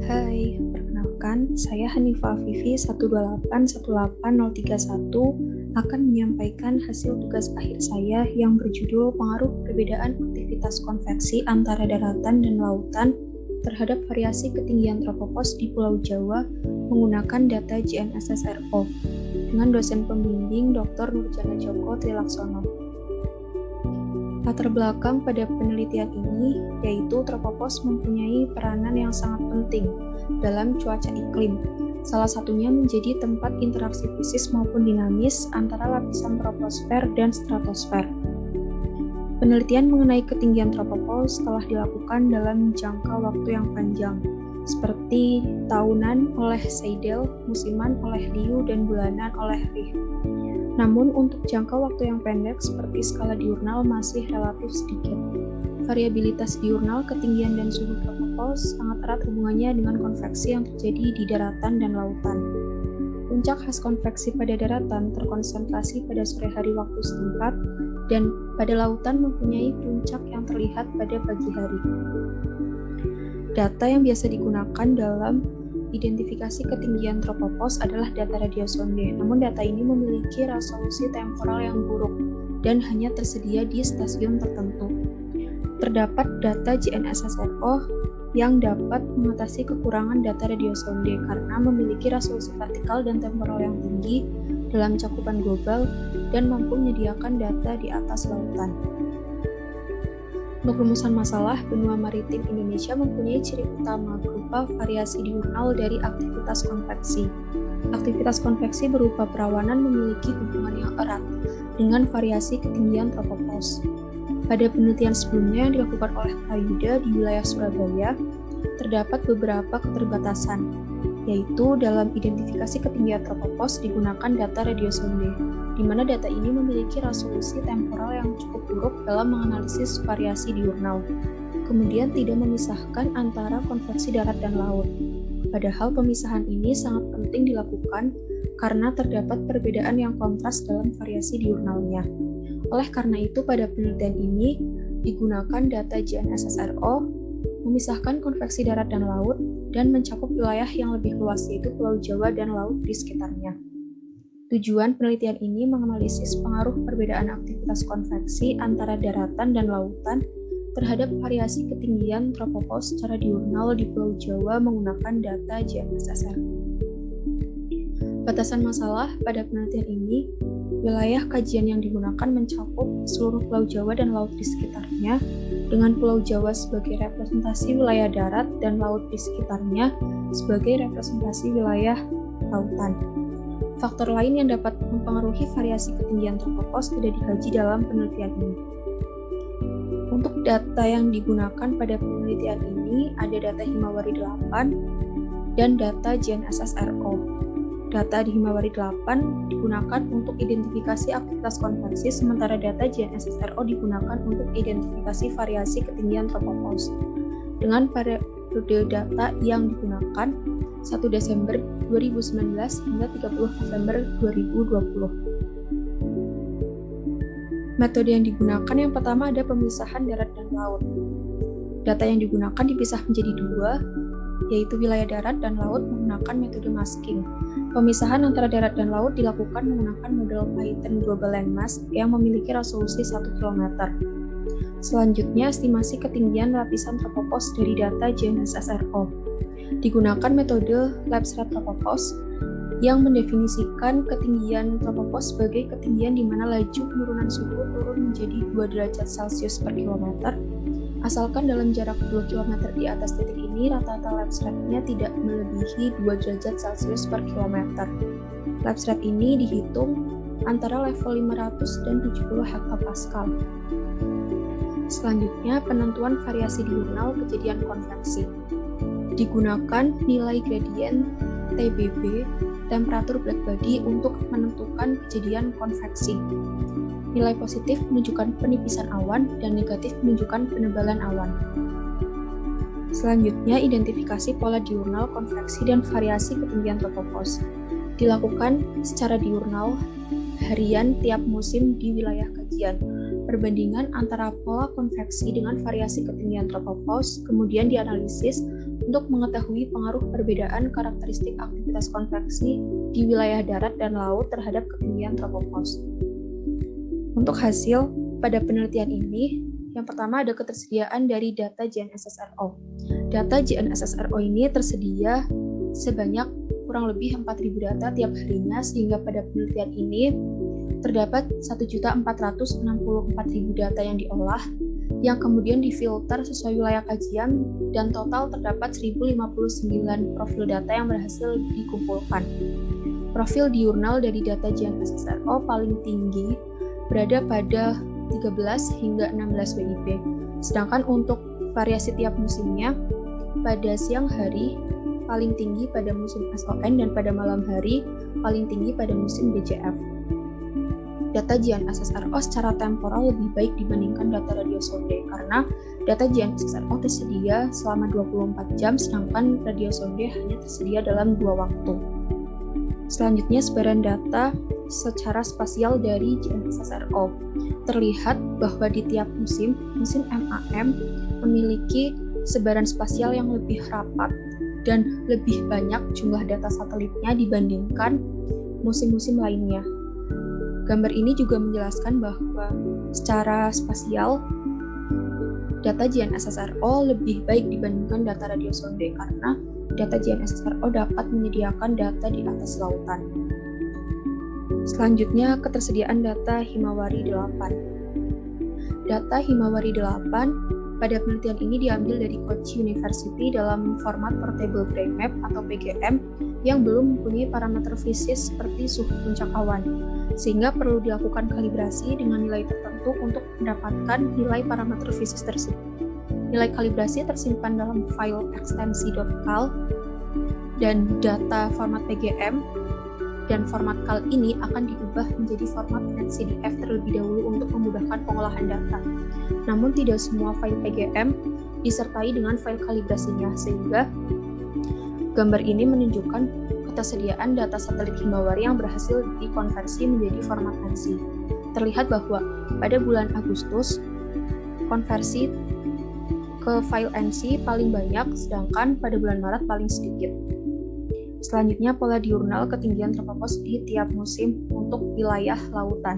Hai, perkenalkan, saya Hanifah Afifi 128-18031 akan menyampaikan hasil tugas akhir saya yang berjudul Pengaruh Perbedaan Aktivitas Konveksi Antara Daratan dan Lautan terhadap Variasi Ketinggian Tropopos di Pulau Jawa menggunakan data JNSSRO dengan dosen pembimbing Dr. Nurjana Djoko Trilaksono. Latar belakang pada penelitian ini yaitu tropopos mempunyai peranan yang sangat penting dalam cuaca iklim. Salah satunya menjadi tempat interaksi fisis maupun dinamis antara lapisan troposfer dan stratosfer. Penelitian mengenai ketinggian tropopos telah dilakukan dalam jangka waktu yang panjang, seperti tahunan oleh Seidel, musiman oleh Liu, dan bulanan oleh Rih. Namun untuk jangka waktu yang pendek seperti skala diurnal masih relatif sedikit. Variabilitas diurnal, ketinggian, dan suhu tropopos sangat erat hubungannya dengan konveksi yang terjadi di daratan dan lautan. Puncak khas konveksi pada daratan terkonsentrasi pada sore hari waktu setempat, dan pada lautan mempunyai puncak yang terlihat pada pagi hari. Data yang biasa digunakan dalam identifikasi ketinggian tropopos adalah data radiosonde, namun data ini memiliki resolusi temporal yang buruk dan hanya tersedia di stasiun tertentu. Terdapat data JNSSRO yang dapat mengatasi kekurangan data radiosonde karena memiliki resolusi vertikal dan temporal yang tinggi dalam cakupan global dan mampu menyediakan data di atas lautan. Untuk rumusan masalah, benua maritim Indonesia mempunyai ciri utama berupa variasi diurnal dari aktivitas konveksi. Aktivitas konveksi berupa perawanan memiliki hubungan yang erat dengan variasi ketinggian tropopos. Pada penelitian sebelumnya yang dilakukan oleh Prayudha di wilayah Surabaya, terdapat beberapa keterbatasan, yaitu dalam identifikasi ketinggian tropopos digunakan data radiosonde, di mana data ini memiliki resolusi temporal yang cukup buruk dalam menganalisis variasi diurnal. Kemudian tidak memisahkan antara konveksi darat dan laut. Padahal pemisahan ini sangat penting dilakukan karena terdapat perbedaan yang kontras dalam variasi diurnalnya. Oleh karena itu, pada penelitian ini digunakan data JNSSRO, memisahkan konveksi darat dan laut, dan mencakup wilayah yang lebih luas yaitu Pulau Jawa dan laut di sekitarnya. Tujuan penelitian ini menganalisis pengaruh perbedaan aktivitas konveksi antara daratan dan lautan terhadap variasi ketinggian tropopos secara diurnal di Pulau Jawa menggunakan data JNSSRO. Batasan masalah pada penelitian ini, wilayah kajian yang digunakan mencakup seluruh Pulau Jawa dan laut di sekitarnya, dengan Pulau Jawa sebagai representasi wilayah darat dan laut di sekitarnya sebagai representasi wilayah lautan. Faktor lain yang dapat mempengaruhi variasi ketinggian tropopos tidak dikaji dalam penelitian ini. Untuk data yang digunakan pada penelitian ini ada data Himawari 8 dan data JNSSRO. Data di Himawari 8 digunakan untuk identifikasi aktivitas konveksi, sementara data JNSSRO digunakan untuk identifikasi variasi ketinggian tropopos. Dengan periode data yang digunakan 1 Desember 2019 hingga 30 November 2020. Metode yang digunakan yang pertama ada pemisahan darat dan laut. Data yang digunakan dipisah menjadi dua, yaitu wilayah darat dan laut menggunakan metode masking. Pemisahan antara darat dan laut dilakukan menggunakan model Python Global Landmass yang memiliki resolusi 1 km. Selanjutnya, estimasi ketinggian lapisan tropopos dari data JNSSRO. Digunakan metode Lab-Strat Tropopos yang mendefinisikan ketinggian tropopos sebagai ketinggian di mana laju penurunan suhu turun menjadi 2 derajat Celcius per kilometer, asalkan dalam jarak 2 km di atas titik ini rata-rata Lab-Strat-nya tidak melebihi 2 derajat Celcius per kilometer. Lab-Strat ini dihitung antara level 500 dan 70 hektapascal. Selanjutnya, penentuan variasi diurnal kejadian konveksi. Digunakan nilai gradien TBB, temperatur blackbody, untuk menentukan kejadian konveksi. Nilai positif menunjukkan penipisan awan dan negatif menunjukkan penebalan awan. Selanjutnya, identifikasi pola diurnal, konveksi, dan variasi ketinggian tropopos. Dilakukan secara diurnal harian tiap musim di wilayah kajian. Perbandingan antara pola konveksi dengan variasi ketinggian tropopos, kemudian dianalisis untuk mengetahui pengaruh perbedaan karakteristik aktivitas konveksi di wilayah darat dan laut terhadap ketinggian tropopause. Untuk hasil, pada penelitian ini, yang pertama ada ketersediaan dari data JNSSRO. Data JNSSRO ini tersedia sebanyak kurang lebih 4.000 data tiap harinya, sehingga pada penelitian ini terdapat 1.464.000 data yang diolah, yang kemudian difilter sesuai wilayah kajian, dan total terdapat 1.059 profil data yang berhasil dikumpulkan. Profil diurnal dari data JNSSRO paling tinggi berada pada 13 hingga 16 WIB. Sedangkan untuk variasi tiap musimnya, pada siang hari paling tinggi pada musim SON dan pada malam hari paling tinggi pada musim DJF. Data JNSSRO secara temporal lebih baik dibandingkan data radiosonde karena data JNSSRO tersedia selama 24 jam sedangkan radiosonde hanya tersedia dalam 2 waktu. Selanjutnya sebaran data secara spasial dari JNSSRO. Terlihat bahwa di tiap musim MAM memiliki sebaran spasial yang lebih rapat dan lebih banyak jumlah data satelitnya dibandingkan musim-musim lainnya. Gambar ini juga menjelaskan bahwa secara spasial data JNSSRO lebih baik dibandingkan data radiosonde karena data JNSSRO dapat menyediakan data di atas lautan. Selanjutnya, ketersediaan data Himawari 8. Data Himawari 8 pada penelitian ini diambil dari Kochi University dalam format Portable Brain Map atau PGM yang belum mempunyai parameter fisis seperti suhu puncak awan, sehingga perlu dilakukan kalibrasi dengan nilai tertentu untuk mendapatkan nilai parameter fisis tersebut. Nilai kalibrasi tersimpan dalam file ekstensi.cal dan data format PGM dan format CAL ini akan diubah menjadi format .NET-CDF terlebih dahulu untuk memudahkan pengolahan data. Namun tidak semua file PGM disertai dengan file kalibrasinya, sehingga gambar ini menunjukkan ketersediaan data satelit Himawari yang berhasil dikonversi menjadi format ANSI. Terlihat bahwa pada bulan Agustus, konversi ke file ANSI paling banyak, sedangkan pada bulan Maret paling sedikit. Selanjutnya, pola diurnal ketinggian tropopause di tiap musim untuk wilayah lautan.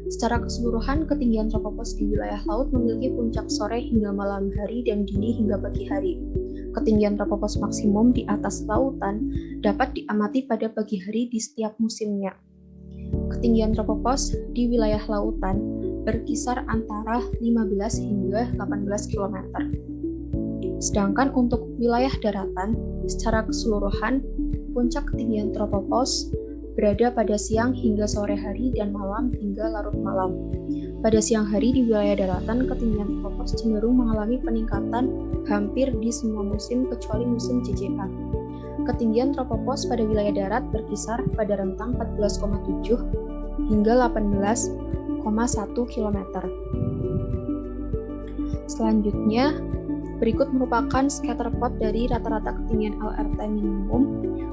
Secara keseluruhan, ketinggian tropopause di wilayah laut memiliki puncak sore hingga malam hari dan dini hingga pagi hari. Ketinggian tropopause maksimum di atas lautan dapat diamati pada pagi hari di setiap musimnya. Ketinggian tropopause di wilayah lautan berkisar antara 15 hingga 18 km. Sedangkan untuk wilayah daratan, secara keseluruhan, puncak ketinggian tropopause berada pada siang hingga sore hari dan malam hingga larut malam. Pada siang hari di wilayah daratan, ketinggian tropopause cenderung mengalami peningkatan hampir di semua musim kecuali musim JJA. Ketinggian tropopause pada wilayah darat berkisar pada rentang 14,7 hingga 18,1 km. Selanjutnya, berikut merupakan scatterplot dari rata-rata ketinggian LRT minimum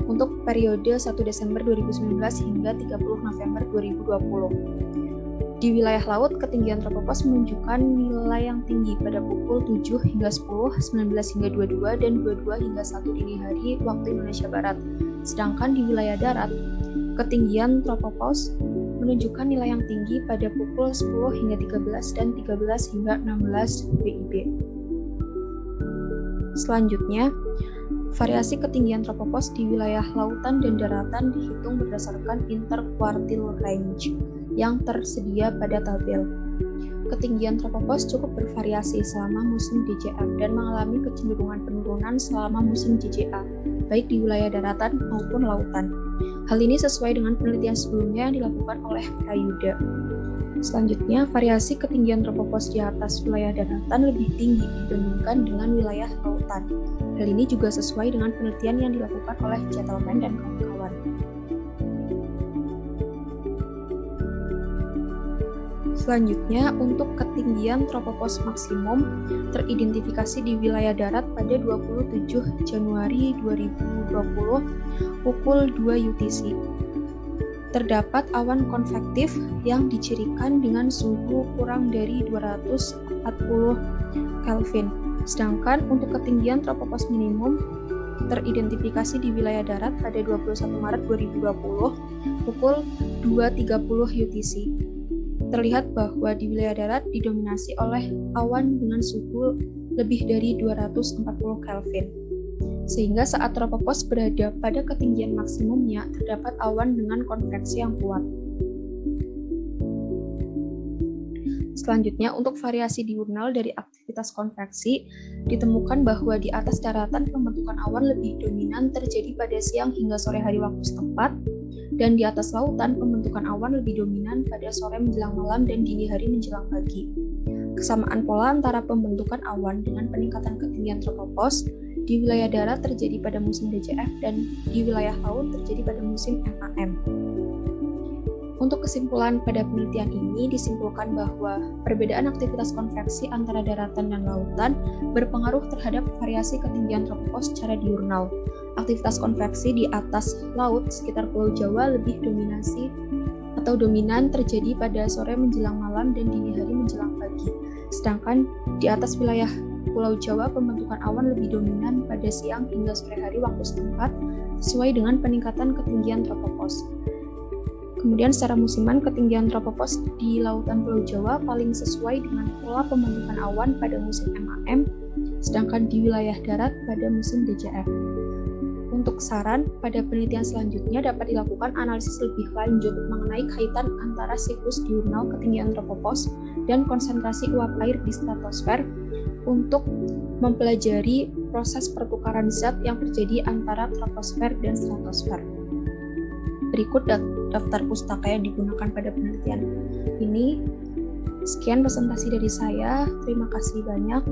untuk periode 1 Desember 2019 hingga 30 November 2020. Di wilayah laut, ketinggian tropopause menunjukkan nilai yang tinggi pada pukul 7 hingga 10, 19 hingga 22, dan 22 hingga 1 dini hari waktu Indonesia Barat. Sedangkan di wilayah darat, ketinggian tropopause menunjukkan nilai yang tinggi pada pukul 10 hingga 13 dan 13 hingga 16 WIB. Selanjutnya, variasi ketinggian tropopause di wilayah lautan dan daratan dihitung berdasarkan interquartile range yang tersedia pada tabel. Ketinggian tropopause cukup bervariasi selama musim DJF dan mengalami kecenderungan penurunan selama musim JJA, baik di wilayah daratan maupun lautan. Hal ini sesuai dengan penelitian sebelumnya yang dilakukan oleh Prayudha. Selanjutnya, variasi ketinggian tropopause di atas wilayah daratan lebih tinggi dibandingkan dengan wilayah lautan. Hal ini juga sesuai dengan penelitian yang dilakukan oleh Gentleman dan kawan-kawan. Selanjutnya, untuk ketinggian tropopause maksimum teridentifikasi di wilayah darat pada 27 Januari 2020 pukul 2 UTC. Terdapat awan konvektif yang dicirikan dengan suhu kurang dari 240 Kelvin. Sedangkan untuk ketinggian tropopause minimum teridentifikasi di wilayah darat pada 21 Maret 2020 pukul 2.30 UTC. Terlihat bahwa di wilayah darat didominasi oleh awan dengan suhu lebih dari 240 Kelvin. Sehingga saat tropopause berada pada ketinggian maksimumnya, terdapat awan dengan konveksi yang kuat. Selanjutnya, untuk variasi diurnal dari aktivitas konveksi, ditemukan bahwa di atas daratan pembentukan awan lebih dominan terjadi pada siang hingga sore hari waktu setempat, dan di atas lautan pembentukan awan lebih dominan pada sore menjelang malam dan dini hari menjelang pagi. Kesamaan pola antara pembentukan awan dengan peningkatan ketinggian tropopause di wilayah darat terjadi pada musim DJF dan di wilayah laut terjadi pada musim MAM. Untuk kesimpulan pada penelitian ini disimpulkan bahwa perbedaan aktivitas konveksi antara daratan dan lautan berpengaruh terhadap variasi ketinggian tropopause secara diurnal. Aktivitas konveksi di atas laut sekitar Pulau Jawa lebih dominan terjadi pada sore menjelang malam dan dini hari menjelang pagi. Sedangkan di atas wilayah Pulau Jawa pembentukan awan lebih dominan pada siang hingga sore hari waktu setempat sesuai dengan peningkatan ketinggian tropopause. Kemudian secara musiman, ketinggian tropopause di lautan Pulau Jawa paling sesuai dengan pola pembentukan awan pada musim MAM, sedangkan di wilayah darat pada musim DJF. Untuk saran, pada penelitian selanjutnya dapat dilakukan analisis lebih lanjut mengenai kaitan antara siklus diurnal ketinggian tropopause dan konsentrasi uap air di stratosfer untuk mempelajari proses pertukaran zat yang terjadi antara troposfer dan stratosfer. Berikut daftar pustaka yang digunakan pada penelitian ini. Sekian presentasi dari saya. Terima kasih banyak.